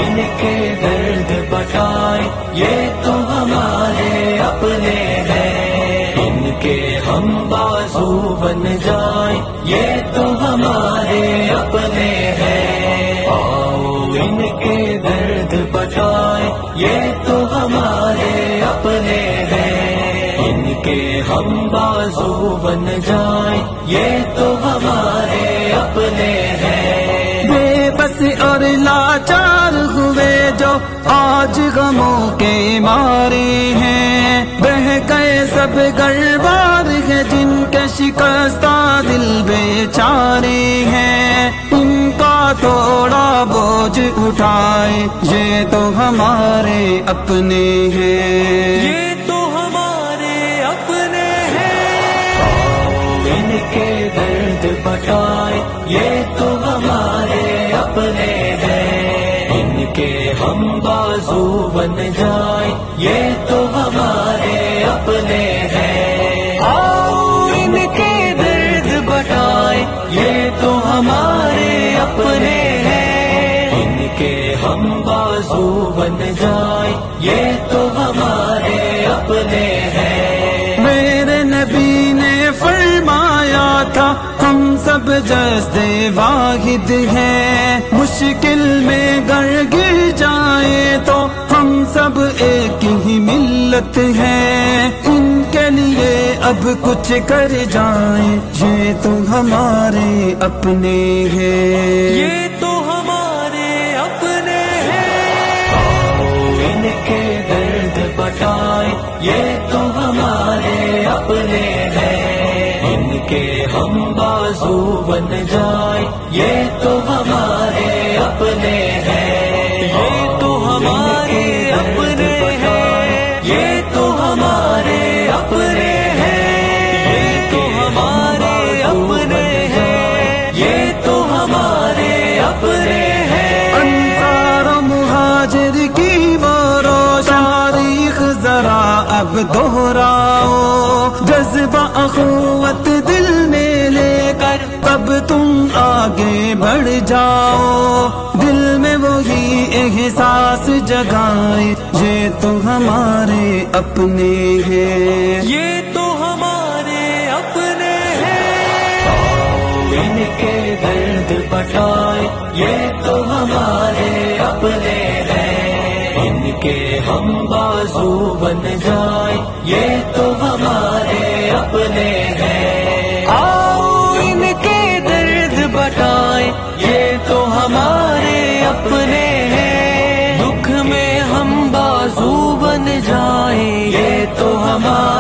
ان کے درد بتائیں یہ تو ہمارے اپنے ہیں، ان کے ہم بازو بن جائیں یہ تو ہمارے اپنے ہیں، آؤ ان کے درد بتائیں یہ تو ہمارے اپنے ہیں، ان کے ہم بازو بن جائیں یہ تو ہمارے اپنے ہیں۔ بے بس اور لاچار ہوئے جو آج غموں کے مارے ہیں، بہ گئے سب گھر-بار ہے جن کے شکستہ دل بیچارے ہیں، ان کا تھوڑا بوجھ اٹھائے یہ تو ہمارے اپنے ہیں، یہ تو ہمارے اپنے ہیں، ان کے درد بتائیں یہ تو ہمارے اپنے ہیں، ان کے ہم بازو بن جائیں یہ تو ہمارے اپنے ہیں، آؤ ان کے درد بتائیں یہ تو ہمارے اپنے ہیں، ان کے ہم بازو بن جائیں یہ تو ہمارے اپنے ہیں۔ میرے نبی نے فرمایا تھا ہم سب جسد واحد ہیں، مشکل میں گر گر جائیں تو ہم سب ایک ہی ملت ہیں، ان کے لیے اب کچھ کر جائیں یہ تو ہمارے اپنے ہیں، یہ تو ہمارے اپنے ہیں، آؤ ان کے درد بتائیں یہ تو ہمارے اپنے ہیں، ان کے ہم بازو بن جائیں یہ تو ہمارے اپنے ہیں، یہ تو ہمارے اپنے ہیں، یہ تو ہمارے اپنے ہیں، یہ تو ہمارے اپنے ہیں، یہ تو ہمارے اپنے ہیں۔ انصار و مہاجر کی وہ روشن تاریخ ذرا اب دہراؤ، جذبہ اخوت دل میں لے کر تب تم آگے بڑھ جاؤ، دل میں وہی احساس جگائے یہ تو ہمارے اپنے ہیں، یہ تو ہمارے اپنے ہیں، آؤ ان کے درد بتائیں یہ تو ہمارے اپنے ہیں، ان کے ہم بازو بن جائیں یہ تو ہمارے اپنے ہیں، آؤ ان کے درد بتائیں یہ تو ہمارے اپنے ہیں، دکھ میں ہم بازو بن جائیں یہ تو ہمارے